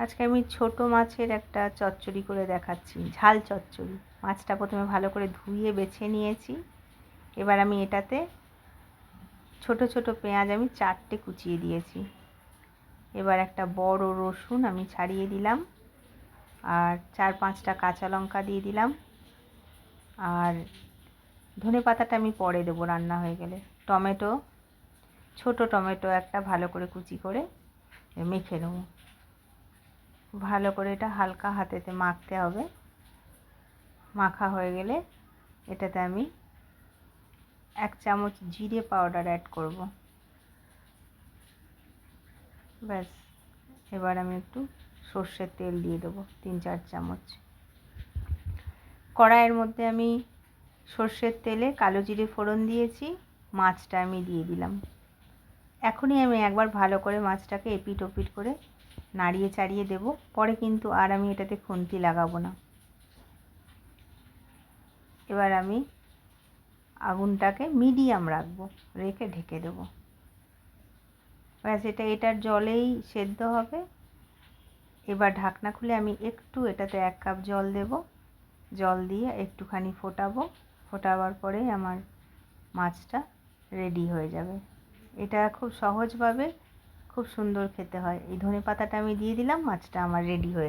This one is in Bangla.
আজকে আমি ছোট মাছের একটা চচ্চড়ি করে দেখাচ্ছি, ঝাল চচ্চড়ি। মাছটা প্রথমে ভালো করে ধুয়ে বেছে নিয়েছি। এবার আমি এটাতে ছোট ছোট পেঁয়াজ আমি 4টে কুচিয়ে দিয়েছি। এবার একটা বড় রসুন আমি ছাড়িয়ে দিলাম, আর 4-5টা কাঁচা লঙ্কা দিয়ে দিলাম, আর ধনেপাতাটা আমি পরে দেবো রান্না হয়ে গেলে। টমেটো, ছোট টমেটো একটা ভালো করে কুচি করে মেখে নেবো। ভালো করে এটা হালকা হাতেতে মাখতে হবে। মাখা হয়ে গেলে এটাতে আমি 1 চামচ জিরে পাউডার অ্যাড করব। ব্যাস, এবার আমি একটু সর্ষের তেল দিয়ে দেবো 3-4 চামচ। কড়াইয়ের মধ্যে আমি সর্ষের তেলে কালো জিরে ফোড়ন দিয়েছি, মাছটা আমি দিয়ে দিলাম। এখনই আমি একবার ভালো করে মাছটাকে এপিট ওপিট করে নাড়িয়ে চাড়িয়ে দেব, পরে কিন্তু আর আমি এটাতে খুন্তি লাগাবো না। এবার আমি আগুনটাকে মিডিয়াম রাখবো, রেখে ঢেকে দেবো। ব্যাস, এটার জলেই সেদ্ধ হবে। এবার ঢাকনা খুলে আমি একটু এটাতে 1 কাপ জল দেব। জল দিয়ে একটুখানি ফোটাবার পরেই আমার মাছটা রেডি হয়ে যাবে। এটা খুব সহজভাবে খুব সুন্দর খেতে হয়। এই ধনেপাতাটা আমি দিয়ে দিলাম, মাছটা আমার রেডি হয়ে গেল।